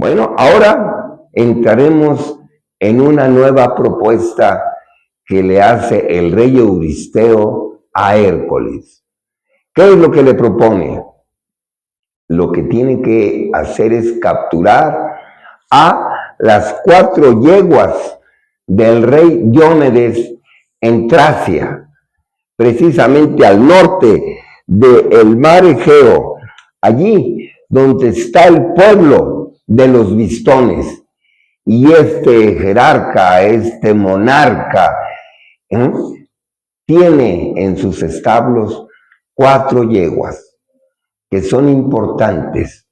Bueno, ahora entraremos en una nueva propuesta que le hace el rey Euristeo a Hércules. ¿Qué es lo que le propone? Lo que tiene que hacer es capturar a las 4 yeguas del rey Diomedes en Tracia, precisamente al norte del mar Egeo, allí donde está el pueblo de los Bistones. Y este jerarca, este monarca, tiene en sus establos 4 yeguas que son importantes.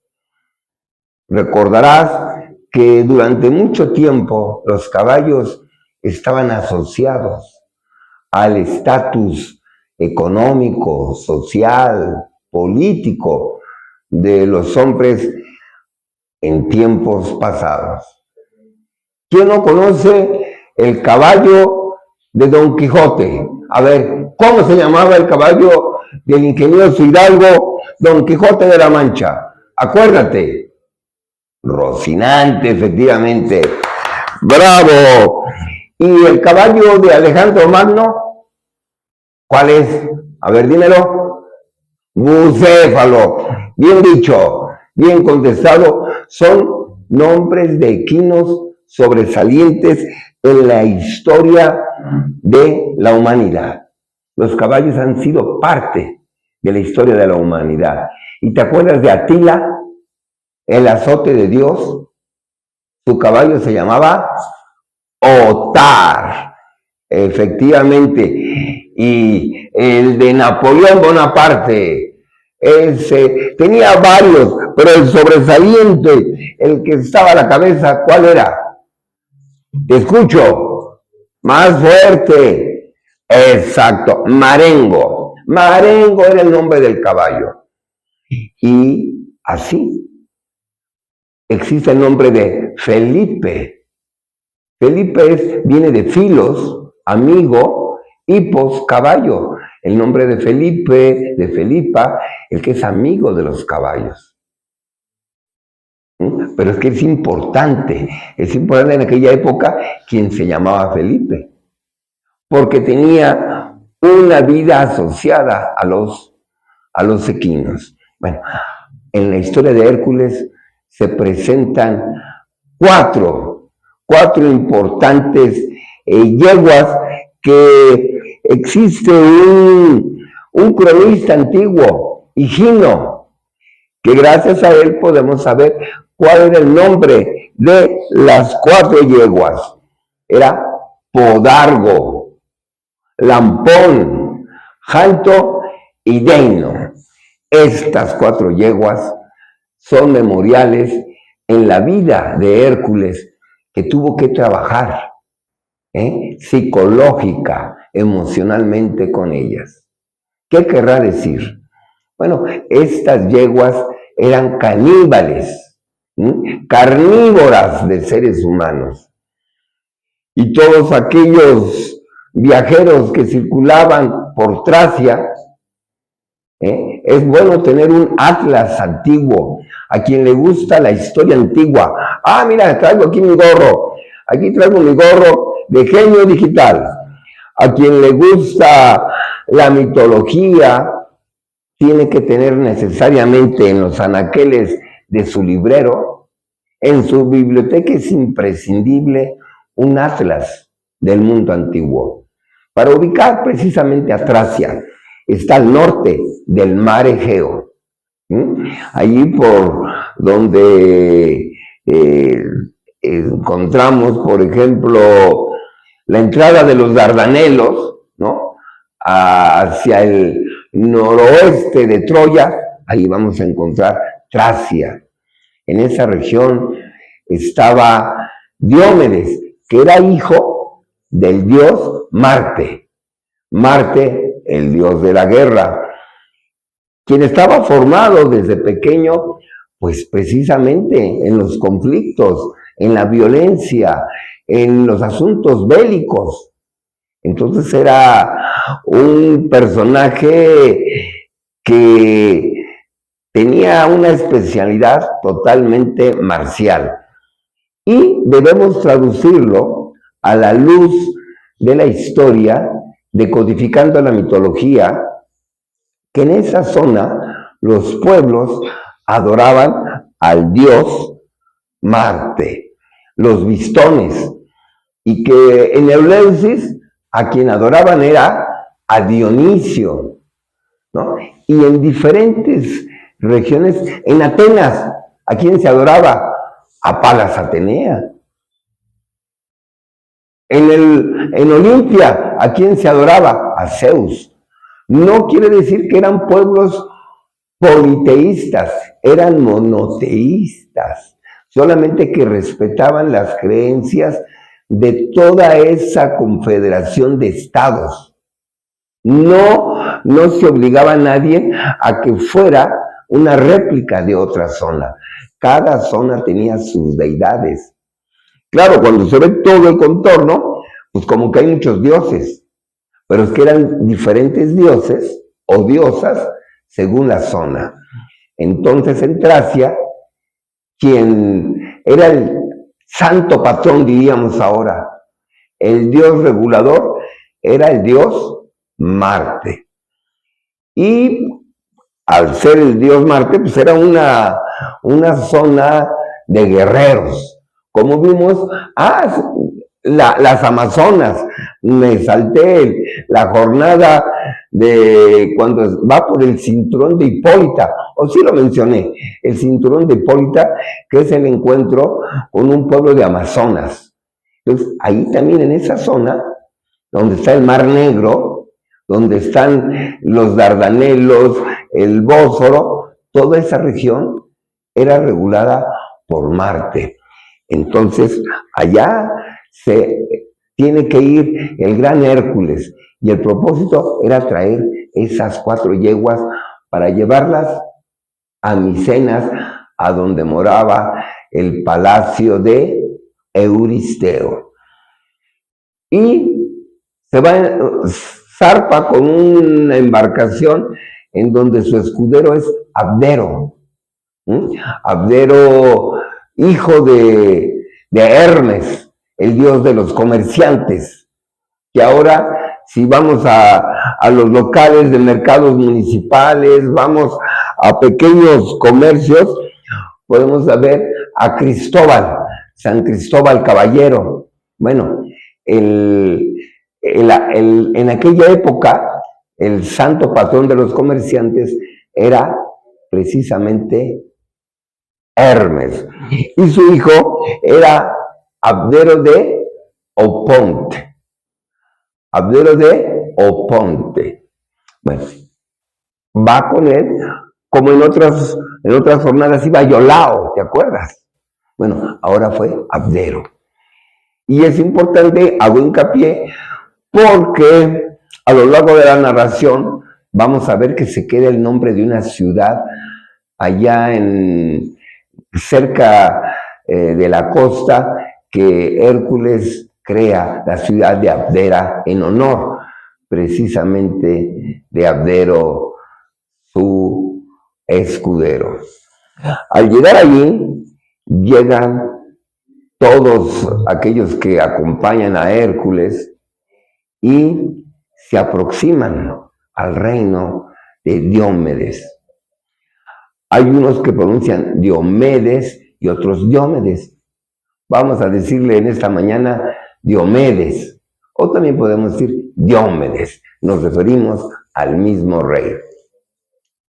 Recordarás que durante mucho tiempo los caballos estaban asociados al estatus económico, social, político de los hombres en tiempos pasados. ¿Quién no conoce el caballo de Don Quijote? A ver, ¿cómo se llamaba el caballo del ingenioso hidalgo Don Quijote de la Mancha? Acuérdate. Rocinante, efectivamente. ¡Bravo! ¿Y el caballo de Alejandro Magno? ¿Cuál es? A ver, dímelo. Bucéfalo. Bien dicho, bien contestado. Son nombres de equinos sobresalientes en la historia de la humanidad. Los caballos han sido parte de la historia de la humanidad. ¿Y te acuerdas de Atila, el azote de Dios? Su caballo se llamaba Otar, efectivamente. Y el de Napoleón Bonaparte, tenía varios, pero el sobresaliente, el que estaba a la cabeza, ¿cuál era? Te escucho, más fuerte. Exacto, Marengo. Marengo era el nombre del caballo. Y así existe el nombre de Felipe. Felipe viene de Filos, amigo, hipos, caballo. El nombre de Felipe, de Felipa, el que es amigo de los caballos. Pero es que es importante en aquella época quien se llamaba Felipe, porque tenía una vida asociada a los equinos. Bueno, en la historia de Hércules se presentan cuatro importantes yeguas que existe un cronista antiguo, Higino, que gracias a él podemos saber cuál era el nombre de las 4 yeguas. Era Podargo, Lampón, Janto y Deino. Estas 4 yeguas son memoriales en la vida de Hércules, que tuvo que trabajar psicológica, emocionalmente con ellas. ¿Qué querrá decir? Bueno, estas yeguas eran caníbales, carnívoras de seres humanos. Y todos aquellos viajeros que circulaban por Tracia, es bueno tener un atlas antiguo. A quien le gusta la historia antigua, mira, traigo aquí mi gorro, aquí traigo mi gorro de Genio Digital. A quien le gusta la mitología, tiene que tener necesariamente en los anaqueles de su librero, en su biblioteca es imprescindible un atlas del mundo antiguo, para ubicar precisamente a Tracia. Está al norte del mar Egeo, allí por donde encontramos, por ejemplo, la entrada de los Dardanelos, ¿no? Hacia el noroeste de Troya, ahí vamos a encontrar Tracia. En esa región estaba Diomedes, que era hijo del dios Marte. Marte, el dios de la guerra, quien estaba formado desde pequeño, pues precisamente en los conflictos, en la violencia, en los asuntos bélicos. Entonces era un personaje que tenía una especialidad totalmente marcial. Y debemos traducirlo a la luz de la historia, decodificando la mitología, que en esa zona los pueblos adoraban al dios Marte, los Bistones, y que en Eleusis a quien adoraban era a Dionisio, ¿no? Y en diferentes regiones, en Atenas, ¿a quién se adoraba? A Palas Atenea. En Olimpia, ¿a quién se adoraba? A Zeus. No quiere decir que eran pueblos politeístas, eran monoteístas, solamente que respetaban las creencias de toda esa confederación de estados. No se obligaba a nadie a que fuera una réplica de otra zona. Cada zona tenía sus deidades. Claro, cuando se ve todo el contorno, pues como que hay muchos dioses, pero es que eran diferentes dioses o diosas según la zona. Entonces en Tracia, quien era el santo patrón, diríamos ahora, el dios regulador, era el dios Marte. Y al ser el dios Marte, pues era una zona de guerreros. Como vimos, las Amazonas, me salté la jornada de cuando va por el cinturón de Hipólita, o sí lo mencioné, el cinturón de Hipólita, que es el encuentro con un pueblo de Amazonas. Entonces, ahí también en esa zona, donde está el Mar Negro, donde están los Dardanelos, el Bósforo, toda esa región era regulada por Marte. Entonces, allá se tiene que ir el gran Hércules, y el propósito era traer esas 4 yeguas para llevarlas a Micenas, a donde moraba el palacio de Euristeo. Y zarpa con una embarcación en donde su escudero es Abdero. Abdero, hijo de Hermes, el dios de los comerciantes, que ahora si vamos a los locales de mercados municipales, vamos a pequeños comercios, podemos ver a Cristóbal, San Cristóbal Caballero. Bueno, en aquella época, el santo patrón de los comerciantes era precisamente Hermes, y su hijo era Abdero de Oponte. Abdero de Oponte. Bueno, va con él, como en otras jornadas iba Iolao, ¿te acuerdas? Bueno, ahora fue Abdero. Y es importante, hago hincapié, porque a lo largo de la narración vamos a ver que se queda el nombre de una ciudad allá cerca de la costa, que Hércules crea la ciudad de Abdera en honor precisamente de Abdero, su escudero. Al llegar allí, llegan todos aquellos que acompañan a Hércules y se aproximan al reino de Diomedes. Hay unos que pronuncian Diomedes y otros Diómedes. Vamos a decirle en esta mañana Diomedes, o también podemos decir Diómedes. Nos referimos al mismo rey.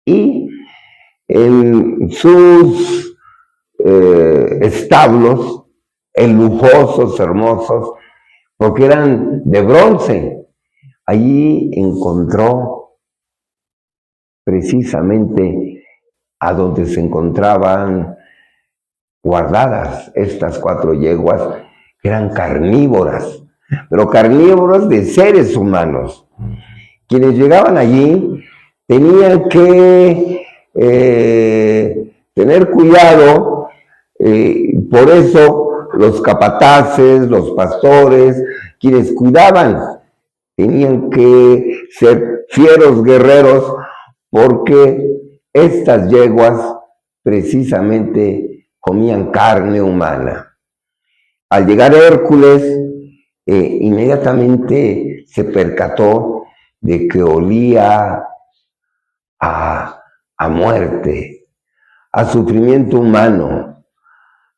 Y en sus establos, lujosos, hermosos, porque eran de bronce, allí encontró precisamente a donde se encontraban guardadas estas 4 yeguas, que eran carnívoras, pero carnívoras de seres humanos. Quienes llegaban allí tenían que tener cuidado, por eso los capataces, los pastores, quienes cuidaban, tenían que ser fieros guerreros, porque estas yeguas precisamente comían carne humana. Al llegar Hércules, inmediatamente se percató de que olía a muerte, a sufrimiento humano.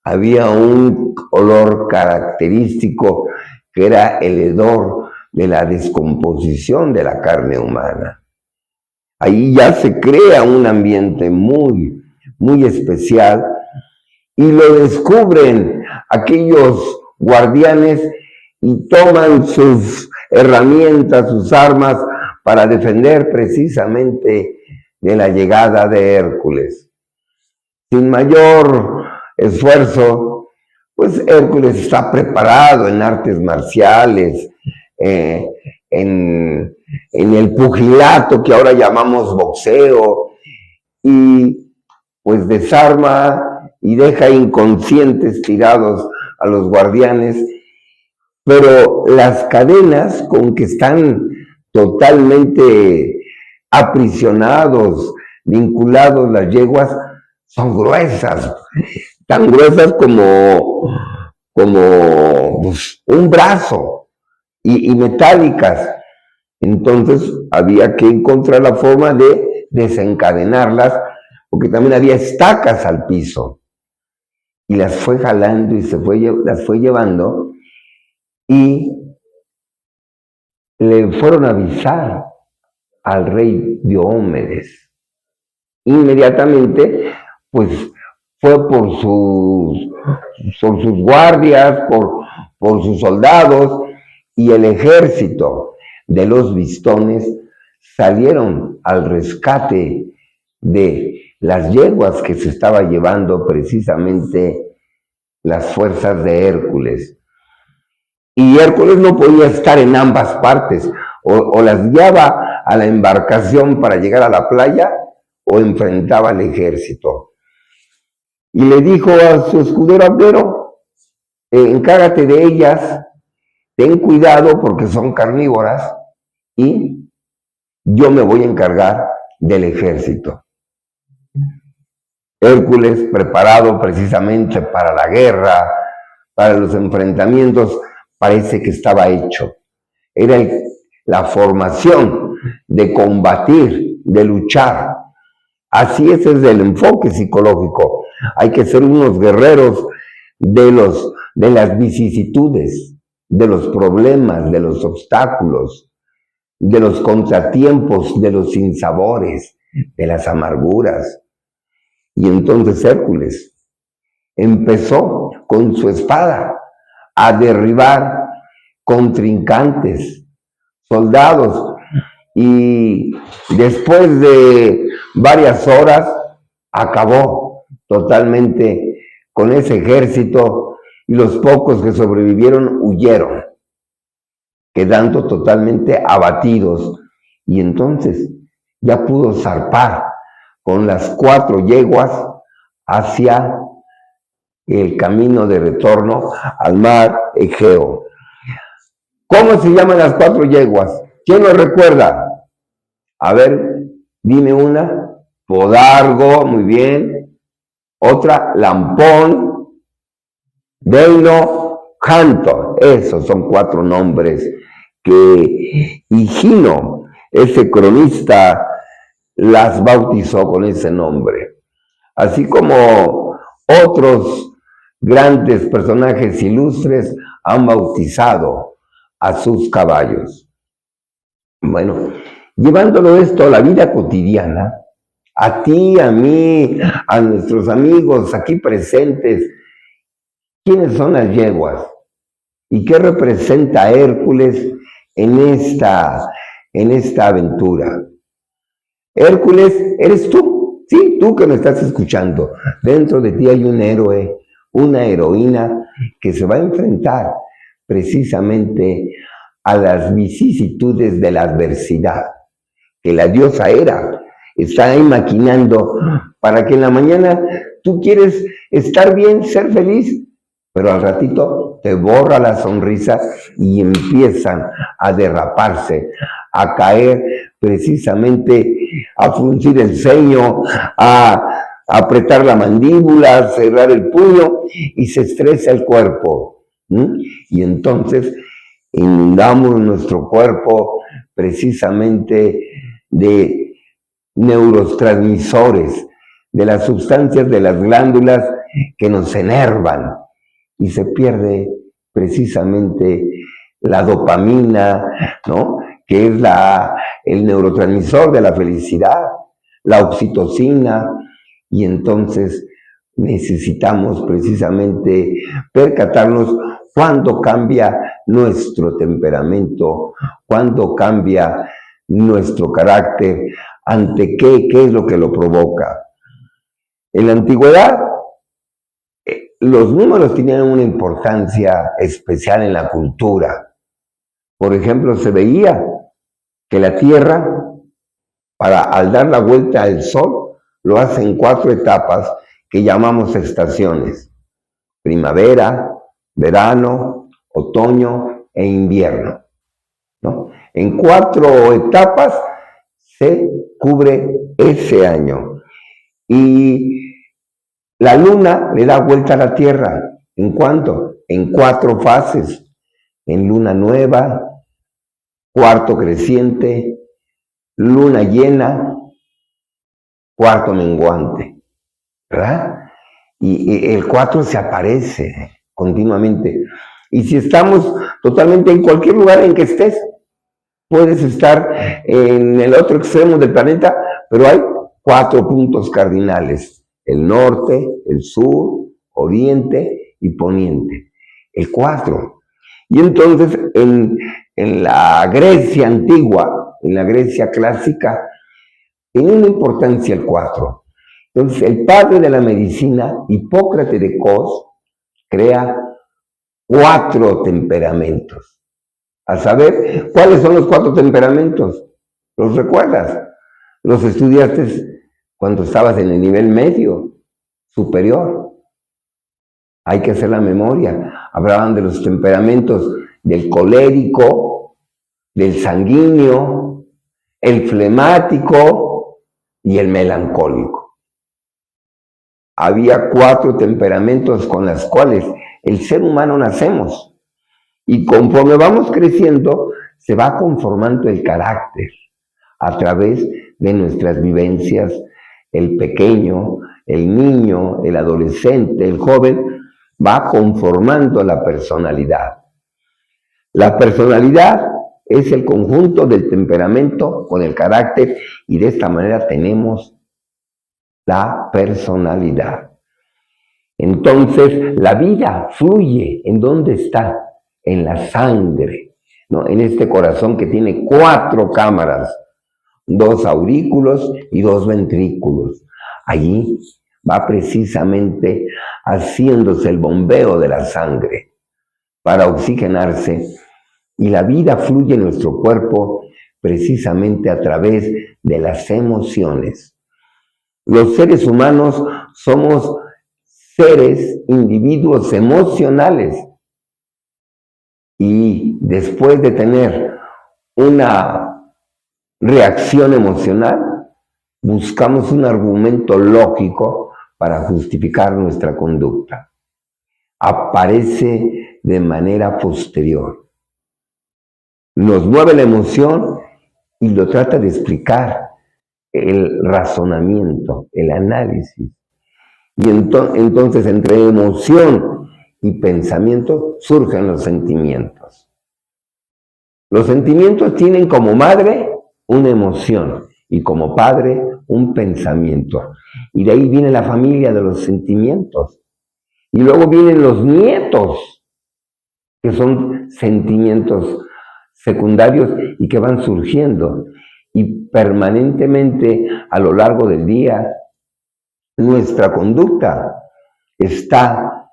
Había un olor característico que era el hedor de la descomposición de la carne humana. Ahí ya se crea un ambiente muy, muy especial y lo descubren aquellos guardianes y toman sus herramientas, sus armas para defender precisamente de la llegada de Hércules. Sin mayor esfuerzo, pues Hércules está preparado en artes marciales, en el pugilato que ahora llamamos boxeo, y pues desarma y deja inconscientes tirados a los guardianes, pero las cadenas con que están totalmente aprisionados, vinculados las yeguas, son gruesas, tan gruesas como pues, un brazo y metálicas. Entonces había que encontrar la forma de desencadenarlas, porque también había estacas al piso. Y las fue jalando y las fue llevando, y le fueron a avisar al rey Diomedes. Inmediatamente, pues fue por sus guardias, por sus soldados, y el ejército de los Bistones salieron al rescate de las yeguas que se estaba llevando precisamente las fuerzas de Hércules. Y Hércules no podía estar en ambas partes, o las guiaba a la embarcación para llegar a la playa, o enfrentaba al ejército. Y le dijo a su escudero Abdero: encárgate de ellas, ten cuidado porque son carnívoras, y yo me voy a encargar del ejército. Hércules, preparado precisamente para la guerra, para los enfrentamientos, parece que estaba hecho. Era la formación de combatir, de luchar. Así ese es el enfoque psicológico. Hay que ser unos guerreros de las vicisitudes, de los problemas, de los obstáculos, de los contratiempos, de los sinsabores, de las amarguras. Y entonces Hércules empezó con su espada a derribar contrincantes, soldados, y después de varias horas acabó totalmente con ese ejército, y los pocos que sobrevivieron huyeron, quedando totalmente abatidos. Y entonces ya pudo zarpar con las 4 yeguas hacia el camino de retorno al mar Egeo. ¿Cómo se llaman las 4 yeguas? ¿Quién lo recuerda? A ver, dime una. Podargo, muy bien. Otra, Lampón, Deino, Janto. Esos son 4 nombres que Higino, ese cronista, las bautizó con ese nombre. Así como otros grandes personajes ilustres han bautizado a sus caballos. Bueno, llevándolo esto a la vida cotidiana, a ti, a mí, a nuestros amigos aquí presentes, ¿quiénes son las yeguas? ¿Y qué representa Hércules en esta aventura? Hércules eres tú, sí, tú que me estás escuchando. Dentro de ti hay un héroe, una heroína que se va a enfrentar precisamente a las vicisitudes de la adversidad, que la diosa Hera está ahí maquinando para que en la mañana tú quieres estar bien, ser feliz, pero al ratito te borra la sonrisa y empiezan a derraparse, a caer precisamente, a fruncir el ceño, a apretar la mandíbula, a cerrar el puño, y se estresa el cuerpo. Y entonces inundamos nuestro cuerpo precisamente de neurotransmisores, de las sustancias de las glándulas que nos enervan, y se pierde precisamente la dopamina, ¿no? Que es el neurotransmisor de la felicidad, la oxitocina, y entonces necesitamos precisamente percatarnos cuándo cambia nuestro temperamento, cuándo cambia nuestro carácter, ante qué es lo que lo provoca. En la antigüedad, los números tenían una importancia especial en la cultura. Por ejemplo, se veía que la Tierra, al dar la vuelta al Sol, lo hace en 4 etapas que llamamos estaciones: primavera, verano, otoño e invierno, ¿no? En 4 etapas se cubre ese año. Y la luna le da vuelta a la Tierra. ¿En cuánto? En 4 fases. En luna nueva, cuarto creciente, luna llena, cuarto menguante, ¿verdad? Y el 4 se aparece continuamente. Y si estamos totalmente en cualquier lugar en que estés, puedes estar en el otro extremo del planeta, pero hay 4 puntos cardinales: el norte, el sur, oriente y poniente. El 4. Y entonces en la Grecia antigua, en la Grecia clásica, tenía una importancia el 4. Entonces el padre de la medicina, Hipócrates de Cos, crea 4 temperamentos. A saber, ¿cuáles son los 4 temperamentos? ¿Los recuerdas? Los estudiaste cuando estabas en el nivel medio, superior. Hay que hacer la memoria. Hablaban de los temperamentos del colérico, del sanguíneo, el flemático y el melancólico. Había 4 temperamentos con los cuales el ser humano nacemos. Y conforme vamos creciendo, se va conformando el carácter a través de nuestras vivencias. El pequeño, el niño, el adolescente, el joven, va conformando la personalidad. La personalidad es el conjunto del temperamento con el carácter, y de esta manera tenemos la personalidad. Entonces, la vida fluye. ¿En dónde está? En la sangre, ¿no? En este corazón que tiene 4 cámaras, 2 aurículos y 2 ventrículos. Allí va precisamente haciéndose el bombeo de la sangre para oxigenarse, y la vida fluye en nuestro cuerpo precisamente a través de las emociones. Los seres humanos somos seres, individuos emocionales. Y después de tener una reacción emocional, buscamos un argumento lógico para justificar nuestra conducta. Aparece de manera posterior. Nos mueve la emoción y lo trata de explicar el razonamiento, el análisis. Y entonces entre emoción y pensamiento surgen los sentimientos. Los sentimientos tienen como madre una emoción y como padre un pensamiento. Y de ahí viene la familia de los sentimientos. Y luego vienen los nietos, que son sentimientos secundarios y que van surgiendo. Y permanentemente a lo largo del día, nuestra conducta está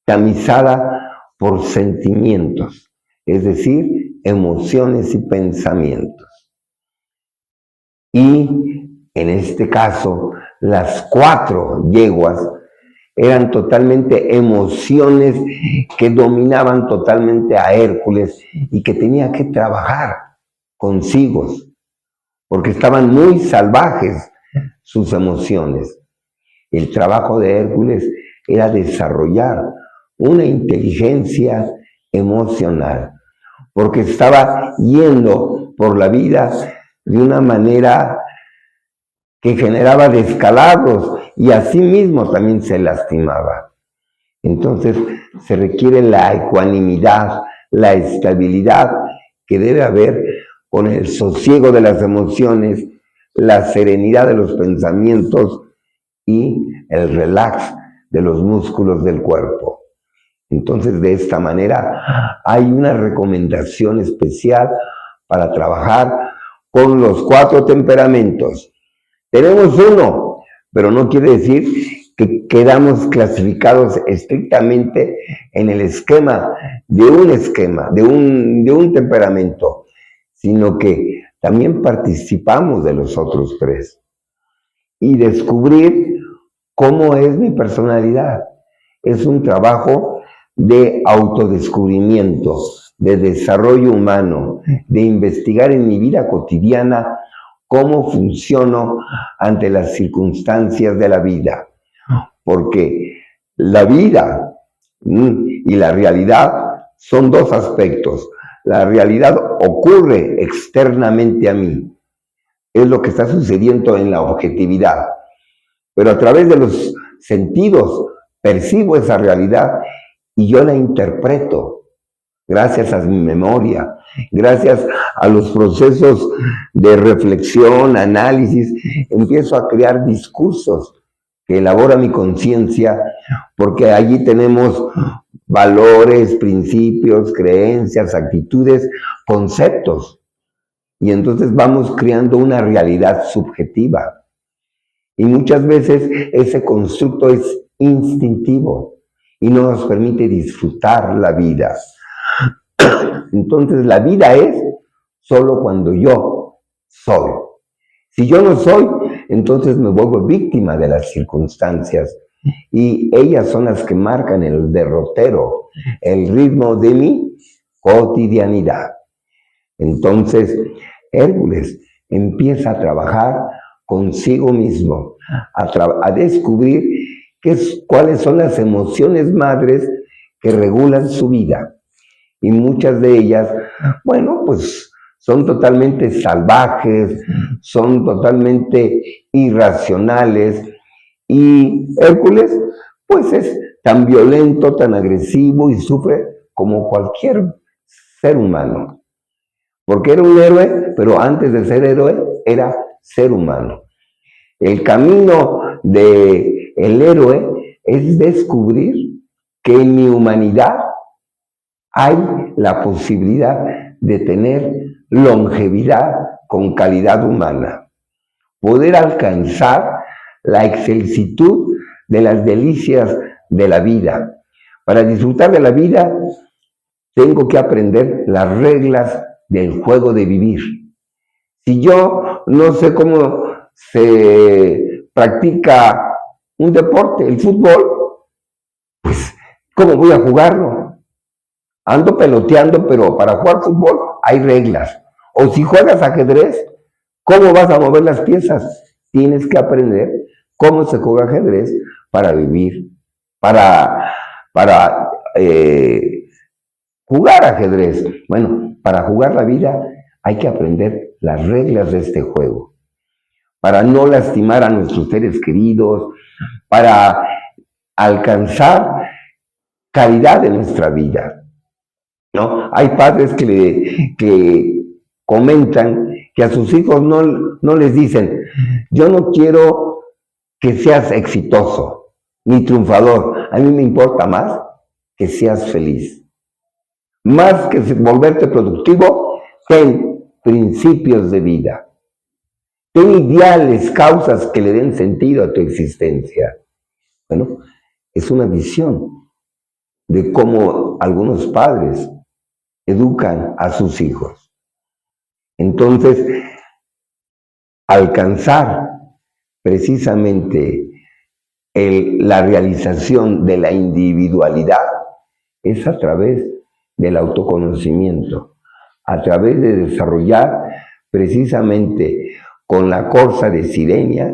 tamizada por sentimientos, es decir, emociones y pensamientos. Y en este caso, las 4 yeguas eran totalmente emociones que dominaban totalmente a Hércules y que tenía que trabajar consigo, porque estaban muy salvajes sus emociones. El trabajo de Hércules era desarrollar una inteligencia emocional, porque estaba yendo por la vida de una manera que generaba descalabros y así mismo también se lastimaba. Entonces se requiere la ecuanimidad, la estabilidad que debe haber con el sosiego de las emociones, la serenidad de los pensamientos y el relax de los músculos del cuerpo. Entonces, de esta manera, hay una recomendación especial para trabajar con los 4 temperamentos. Tenemos uno, pero no quiere decir que quedamos clasificados estrictamente en el esquema, de un temperamento, sino que también participamos de los otros 3 y descubrir cómo es mi personalidad. Es un trabajo de autodescubrimiento, de desarrollo humano, de investigar en mi vida cotidiana cómo funciono ante las circunstancias de la vida. Porque la vida y la realidad son 2 aspectos. La realidad ocurre externamente a mí. Es lo que está sucediendo en la objetividad. Pero a través de los sentidos percibo esa realidad y yo la interpreto gracias a mi memoria, gracias a los procesos de reflexión, análisis, empiezo a crear discursos que elabora mi conciencia, porque allí tenemos valores, principios, creencias, actitudes, conceptos, y entonces vamos creando una realidad subjetiva. Y muchas veces ese constructo es instintivo y no nos permite disfrutar la vida. Entonces la vida es solo cuando yo soy. Si yo no soy, entonces me vuelvo víctima de las circunstancias y ellas son las que marcan el derrotero, el ritmo de mi cotidianidad. Entonces, Hércules empieza a trabajar consigo mismo, a descubrir cuáles son las emociones madres que regulan su vida. Y muchas de ellas, bueno, pues son totalmente salvajes, son totalmente irracionales. Y Hércules, pues es tan violento, tan agresivo y sufre como cualquier ser humano. Porque era un héroe, pero antes de ser héroe, era ser humano. El camino del héroe es descubrir que en mi humanidad hay la posibilidad de tener longevidad con calidad humana, poder alcanzar la excelsitud de las delicias de la vida. Para disfrutar de la vida, tengo que aprender las reglas del juego de vivir. Si yo no sé cómo se practica un deporte, el fútbol, pues, ¿cómo voy a jugarlo? Ando peloteando, pero para jugar fútbol hay reglas. O si juegas ajedrez, ¿cómo vas a mover las piezas? Tienes que aprender cómo se juega ajedrez para vivir, para jugar ajedrez. Bueno, para jugar la vida hay que aprender las reglas de este juego, para no lastimar a nuestros seres queridos, para alcanzar calidad de nuestra vida, ¿no? Hay padres que comentan que a sus hijos no les dicen, yo no quiero que seas exitoso ni triunfador, a mí me importa más que seas feliz. Más que volverte productivo, ten principios de vida. Ten ideales, causas que le den sentido a tu existencia. Bueno, es una visión de cómo algunos padres educan a sus hijos. Entonces, alcanzar precisamente la realización de la individualidad es a través del autoconocimiento, a través de desarrollar precisamente con la corza de Sirenia,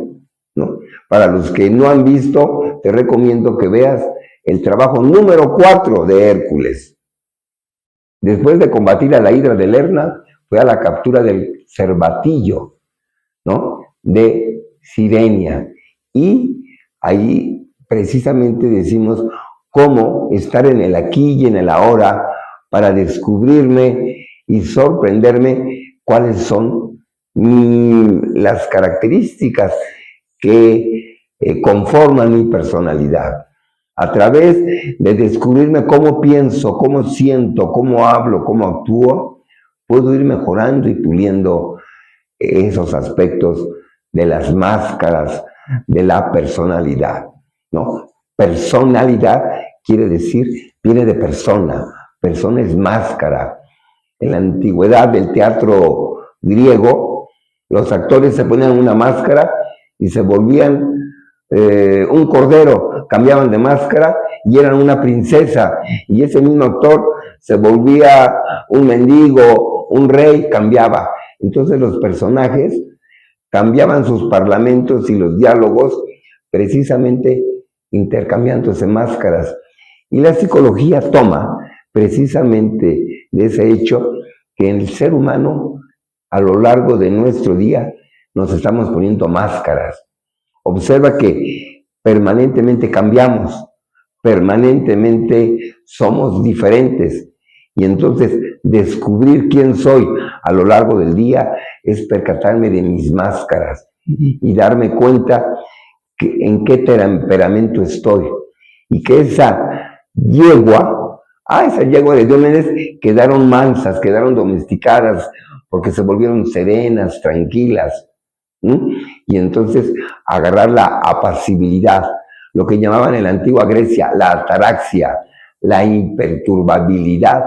¿no? Para los que no han visto, te recomiendo que veas el trabajo número 4 de Hércules. Después de combatir a la hidra de Lerna, fue a la captura del Cervatillo, ¿no? De Sirenia. Y ahí precisamente decimos cómo estar en el aquí y en el ahora para descubrirme y sorprenderme cuáles son las características que conforman mi personalidad. A través de descubrirme cómo pienso, cómo siento, cómo hablo, cómo actúo, puedo ir mejorando y puliendo esos aspectos de las máscaras de la personalidad, ¿no? Personalidad quiere decir, viene de persona. Persona es máscara. En la antigüedad del teatro griego, los actores se ponían una máscara y se volvían un cordero, cambiaban de máscara y eran una princesa, y ese mismo actor se volvía un mendigo, un rey, cambiaba. Entonces los personajes cambiaban sus parlamentos y los diálogos precisamente intercambiándose máscaras. Y la psicología toma precisamente de ese hecho que en el ser humano a lo largo de nuestro día nos estamos poniendo máscaras. Observa que permanentemente cambiamos, permanentemente somos diferentes. Y entonces descubrir quién soy a lo largo del día es percatarme de mis máscaras y darme cuenta que en qué temperamento estoy. Y que esa yegua de Diomedes quedaron mansas, quedaron domesticadas, porque se volvieron serenas, tranquilas. Y entonces agarrar la apacibilidad, lo que llamaban en la antigua Grecia la ataraxia, la imperturbabilidad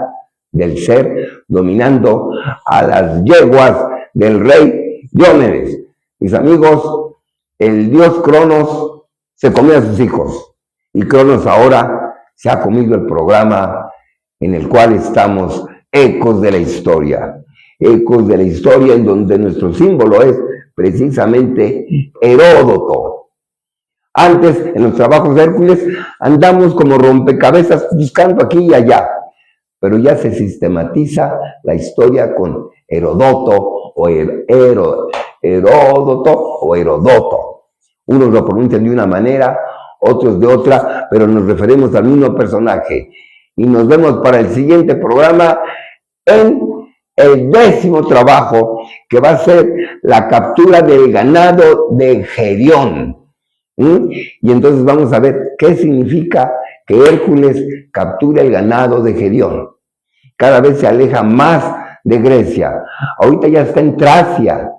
del ser, dominando a las yeguas del rey Diomedes. Mis amigos, el dios Cronos se comió a sus hijos, y Cronos ahora se ha comido el programa en el cual estamos, Ecos de la Historia. Ecos de la Historia, en donde nuestro símbolo es precisamente Heródoto. Antes, en los trabajos de Hércules, andamos como rompecabezas buscando aquí y allá, pero ya se sistematiza la historia con Heródoto o Heródoto. Unos lo pronuncian de una manera, otros de otra, pero nos referimos al mismo personaje. Y nos vemos para el siguiente programa en el 10º trabajo, que va a ser la captura del ganado de Gerión. Y entonces vamos a ver qué significa que Hércules captura el ganado de Gerión. Cada vez se aleja más de Grecia. Ahorita ya está en Tracia.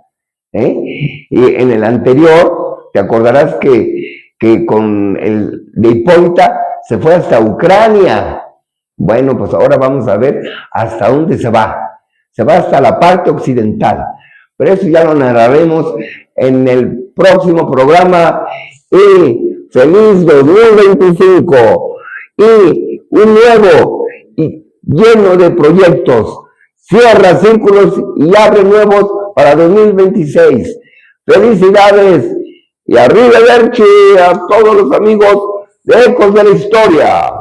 Y en el anterior, te acordarás que con el de Hipólita se fue hasta Ucrania. Bueno, pues ahora vamos a ver hasta dónde se va. Se va hasta la parte occidental. Pero eso ya lo narraremos en el próximo programa. Y feliz 2025. Y un nuevo y lleno de proyectos. Cierra círculos y abre nuevos para 2026. Felicidades. Y arriba Berchi a todos los amigos de Ecos de la Historia.